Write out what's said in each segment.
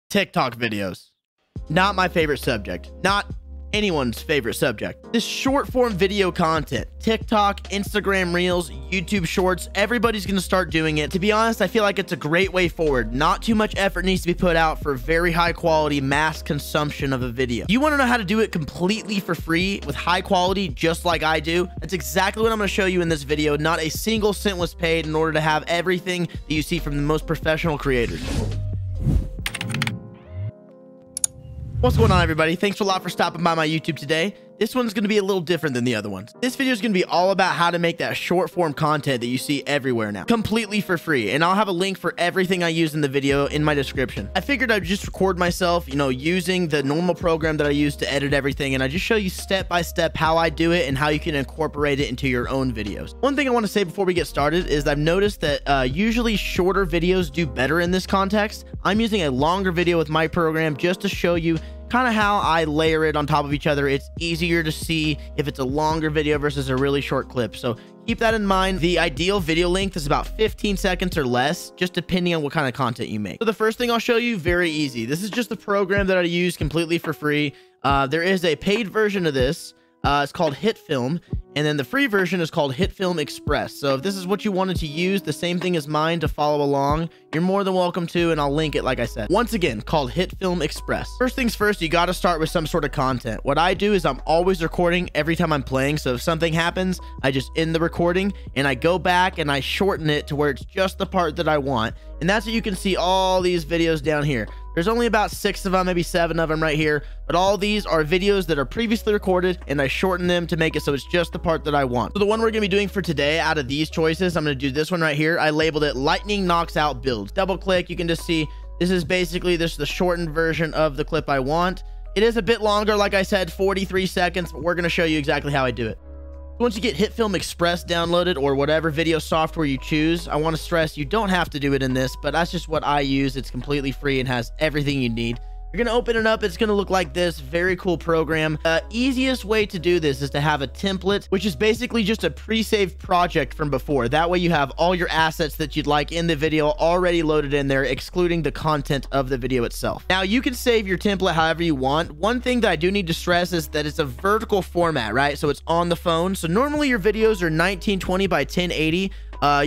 TikTok videos. Not my favorite subject. Not anyone's favorite subject. This short form video content, TikTok, Instagram Reels, YouTube Shorts, everybody's going to start doing it. To be honest, I feel like it's a great way forward. Not too much effort needs to be put out for very high quality mass consumption of a video. You want to know how to do it completely for free with high quality, just like I do? That's exactly what I'm going to show you in this video. Not a single cent was paid in order to have everything that you see from the most professional creators. What's going on, everybody? Thanks a lot for stopping by my YouTube today. This one's going to be a little different than the other ones. This video is going to be all about how to make that short form content that you see everywhere now, completely for free. And I'll have a link for everything I use in the video in my description. I figured I'd just record myself, using the normal program that I use to edit everything. And I just show you step by step how I do it and how you can incorporate it into your own videos. One thing I want to say before we get started is I've noticed that usually shorter videos do better in this context. I'm using a longer video with my program just to show you kind of how I layer it on top of each other. It's easier to see if it's a longer video versus a really short clip. So keep that in mind. The ideal video length is about 15 seconds or less, just depending on what kind of content you make. So the first thing I'll show you, very easy. This is just the program that I use completely for free. There is a paid version of this. It's called Hitfilm, and then the free version is called Hitfilm Express. So if this is what you wanted to use, the same thing as mine, to follow along, you're more than welcome to, and I'll link it like I said. Once again, called Hitfilm Express. First things first, you got to start with some sort of content. What I do is I'm always recording every time I'm playing, so if something happens, I just end the recording, and I go back and I shorten it to where it's just the part that I want. And that's what you can see all these videos down here. There's only about 6 of them, maybe 7 of them right here, but all these are videos that are previously recorded, and I shorten them to make it so it's just the part that I want. So the one we're going to be doing for today, out of these choices, I'm going to do this one right here. I labeled it Lightning Knocks Out Builds. Double click, you can just see this is basically the shortened version of the clip I want. It is a bit longer, like I said, 43 seconds, but we're going to show you exactly how I do it. Once you get Hitfilm Express downloaded, or whatever video software you choose, I want to stress you don't have to do it in this, but that's just what I use. It's completely free and has everything you need. You're going to open it up. It's going to look like this. Very cool program. Easiest way to do this is to have a template, which is basically just a pre-saved project from before. That way you have all your assets that you'd like in the video already loaded in there, excluding the content of the video itself. Now, you can save your template however you want. One thing that I do need to stress is that it's a vertical format, right? So it's on the phone. So normally your videos are 1920 by 1080.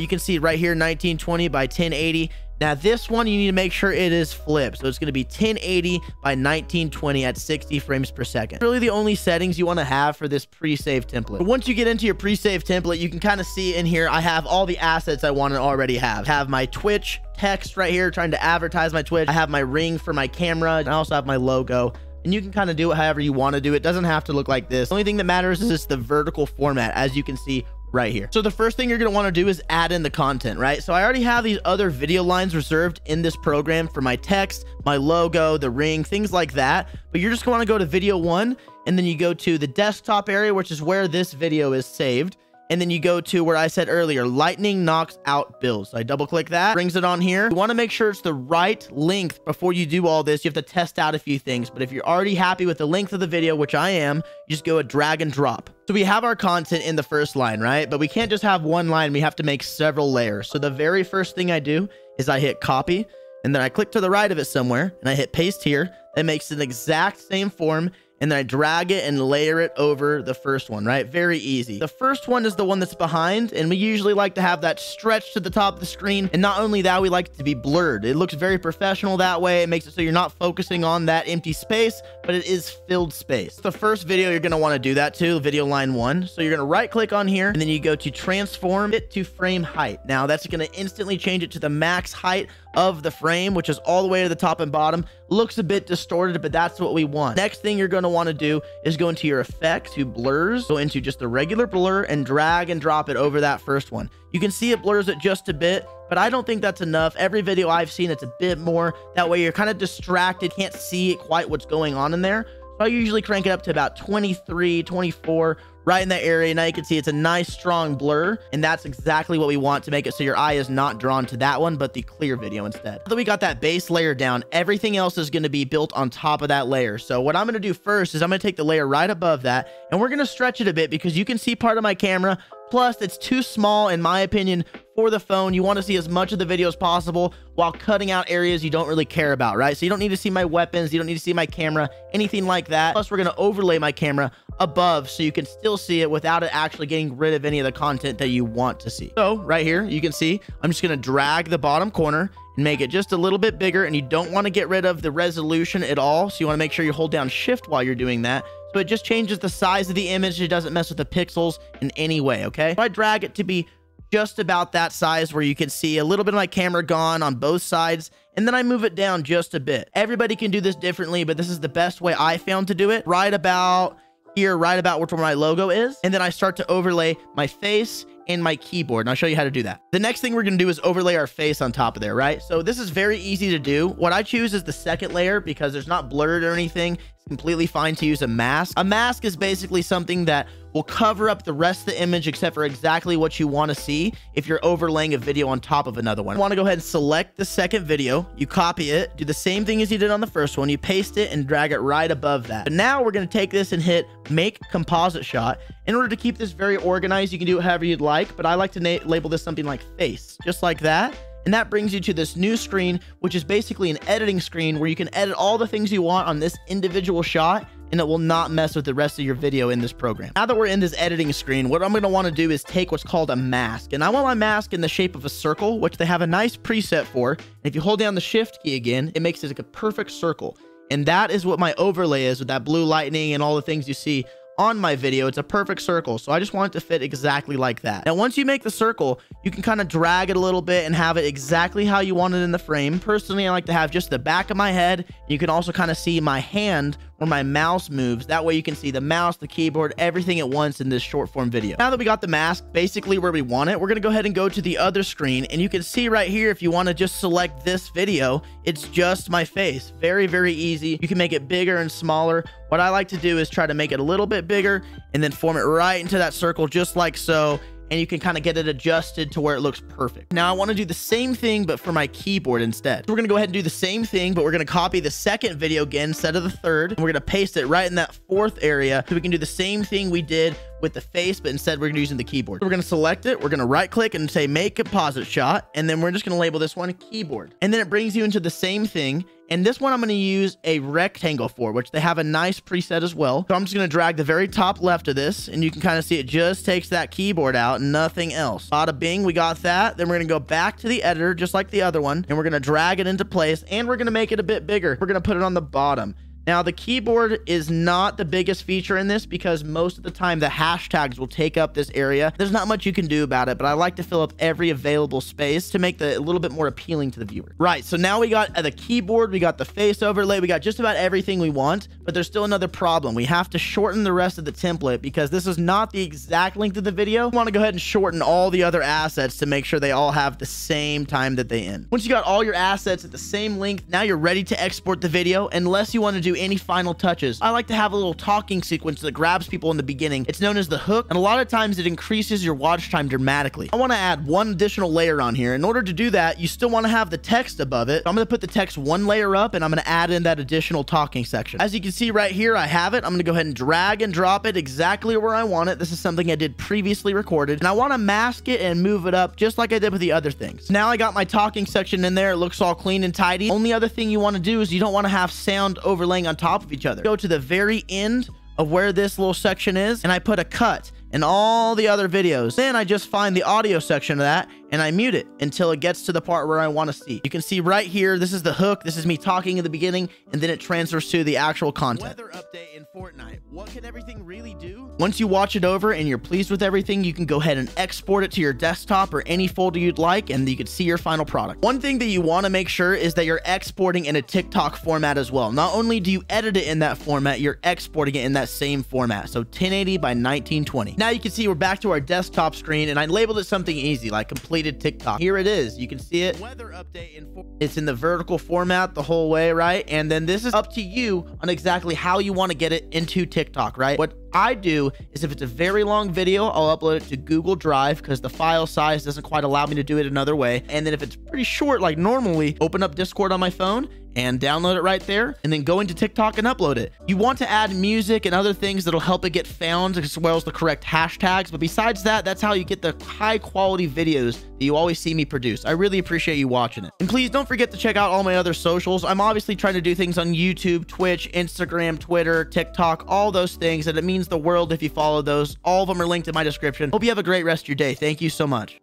You can see right here, 1920 by 1080. Now this one, you need to make sure it is flipped. So it's going to be 1080 by 1920 at 60 frames per second. Really the only settings you want to have for this pre-saved template. But once you get into your pre-saved template, you can kind of see in here, I have all the assets I want to already have. I have my Twitch text right here, trying to advertise my Twitch. I have my ring for my camera, and I also have my logo. And you can kind of do it however you want to do it. It doesn't have to look like this. The only thing that matters is it's the vertical format, as you can see right here. So the first thing you're going to want to do is add in the content, right? So I already have these other video lines reserved in this program for my text, my logo, the ring, things like that. But you're just going to go to video 1, and then you go to the desktop area, which is where this video is saved. And then you go to where I said earlier, Lightning Knocks Out Builds. So I double click that, brings it on here. You want to make sure it's the right length before you do all this. You have to test out a few things, but if you're already happy with the length of the video, which I am, you just go a drag and drop. So we have our content in the first line, right? But we can't just have one line. We have to make several layers. So the very first thing I do is I hit copy, and then I click to the right of it somewhere, and I hit paste here. That makes an exact same form. And then I drag it and layer it over the first one, right? Very easy. The first one is the one that's behind, and we usually like to have that stretched to the top of the screen. And not only that, we like it to be blurred. It looks very professional that way. It makes it so you're not focusing on that empty space, but it is filled space. The first video, you're going to want to do that too, video line 1. So you're going to right click on here, and then you go to transform it to frame height. Now that's going to instantly change it to the max height of the frame, which is all the way to the top and bottom. Looks a bit distorted, but that's what we want. Next thing you're going to want to do is go into your effects, to blurs, go into just the regular blur, and drag and drop it over that first one. You can see it blurs it just a bit, but I don't think that's enough. Every video I've seen, it's a bit more. That way you're kind of distracted, can't see quite what's going on in there. So I usually crank it up to about 23, 24, right in that area. Now you can see it's a nice strong blur, and that's exactly what we want to make it so your eye is not drawn to that one, but the clear video instead. Now that we got that base layer down, everything else is going to be built on top of that layer. So what I'm going to do first is I'm going to take the layer right above that, and we're going to stretch it a bit because you can see part of my camera. Plus, it's too small, in my opinion, for the phone. You want to see as much of the video as possible while cutting out areas you don't really care about, right? So you don't need to see my weapons, you don't need to see my camera, anything like that. Plus, we're going to overlay my camera above so you can still see it without it actually getting rid of any of the content that you want to see. So right here, you can see I'm just going to drag the bottom corner and make it just a little bit bigger, and you don't want to get rid of the resolution at all. So you want to make sure you hold down shift while you're doing that. So it just changes the size of the image. It doesn't mess with the pixels in any way, okay? So I drag it to be just about that size where you can see a little bit of my camera gone on both sides, and then I move it down just a bit. Everybody can do this differently, but this is the best way I found to do it. Right about here, right about where my logo is, and then I start to overlay my face and my keyboard, and I'll show you how to do that. The next thing we're going to do is overlay our face on top of there, right? So this is very easy to do. What I choose is the second layer because there's not blurred or anything. It's completely fine to use a mask. A mask is basically something that will cover up the rest of the image except for exactly what you want to see if you're overlaying a video on top of another one. You want to go ahead and select the second video, you copy it, do the same thing as you did on the first one, you paste it and drag it right above that. But now we're going to take this and hit make composite shot. In order to keep this very organized, you can do it however you'd like, but I like to label this something like face, just like that. And that brings you to this new screen, which is basically an editing screen where you can edit all the things you want on this individual shot, and it will not mess with the rest of your video in this program. Now that we're in this editing screen, what I'm going to want to do is take what's called a mask. And I want my mask in the shape of a circle, which they have a nice preset for. And if you hold down the shift key again, it makes it like a perfect circle. And that is what my overlay is with that blue lightning and all the things you see on my video. It's a perfect circle, so I just want it to fit exactly like that. Now once you make the circle, you can kind of drag it a little bit and have it exactly how you want it in the frame. Personally, I like to have just the back of my head. You can also kind of see my hand where my mouse moves. That way you can see the mouse, the keyboard, everything at once in this short form video. Now that we got the mask basically where we want it, we're going to go ahead and go to the other screen, and you can see right here, if you want to just select this video, it's just my face. Very, very easy. You can make it bigger and smaller. What I like to do is try to make it a little bit bigger and then form it right into that circle just like so. And you can kind of get it adjusted to where it looks perfect. Now I want to do the same thing, but for my keyboard instead. So we're going to go ahead and do the same thing, but we're going to copy the second video again instead of the third. And we're going to paste it right in that fourth area so we can do the same thing we did with the face, but instead we're going to be using the keyboard. So we're going to select it. We're going to right click and say make composite shot. And then we're just going to label this one keyboard. And then it brings you into the same thing. And this one I'm going to use a rectangle for, which they have a nice preset as well. So I'm just going to drag the very top left of this, and you can kind of see it just takes that keyboard out and nothing else. Bada bing, we got that. Then we're going to go back to the editor just like the other one, and we're going to drag it into place, and we're going to make it a bit bigger. We're going to put it on the bottom. Now, the keyboard is not the biggest feature in this because most of the time the hashtags will take up this area. There's not much you can do about it, but I like to fill up every available space to make the a little bit more appealing to the viewer. Right, so now we got the keyboard, we got the face overlay, we got just about everything we want, but there's still another problem. We have to shorten the rest of the template because this is not the exact length of the video. We want to go ahead and shorten all the other assets to make sure they all have the same time that they end. Once you got all your assets at the same length, now you're ready to export the video, unless you want to do any final touches. I like to have a little talking sequence that grabs people in the beginning. It's known as the hook, and a lot of times it increases your watch time dramatically. I want to add one additional layer on here. In order to do that, you still want to have the text above it. So I'm going to put the text one layer up, and I'm going to add in that additional talking section. As you can see right here, I have it. I'm going to go ahead and drag and drop it exactly where I want it. This is something I did previously recorded, and I want to mask it and move it up just like I did with the other things. Now I got my talking section in there. It looks all clean and tidy. Only other thing you want to do is you don't want to have sound overlaying on top of each other. Go to the very end of where this little section is, and I put a cut in all the other videos. Then I just find the audio section of that and I mute it until it gets to the part where I want to see. You can see right here, this is the hook. This is me talking in the beginning, and then it transfers to the actual content. Weather update in Fortnite. What can everything really do? Once you watch it over and you're pleased with everything, you can go ahead and export it to your desktop or any folder you'd like, and you can see your final product. One thing that you want to make sure is that you're exporting in a TikTok format as well. Not only do you edit it in that format, you're exporting it in that same format. So 1080 by 1920. Now you can see we're back to our desktop screen, and I labeled it something easy like completed TikTok. Here it is. You can see it. Weather update it's in the vertical format the whole way, right? And then this is up to you on exactly how you want to get it into TikTok, right? What I do is if it's a very long video, I'll upload it to Google Drive because the file size doesn't quite allow me to do it another way. And then if it's pretty short, like normally, open up Discord on my phone and download it right there, and then go into TikTok and upload it. You want to add music and other things that'll help it get found, as well as the correct hashtags. But besides that, that's how you get the high quality videos that you always see me produce. I really appreciate you watching it. And please don't forget to check out all my other socials. I'm obviously trying to do things on YouTube, Twitch, Instagram, Twitter, TikTok, all those things, and it means the world if you follow those. All of them are linked in my description. Hope you have a great rest of your day. Thank you so much.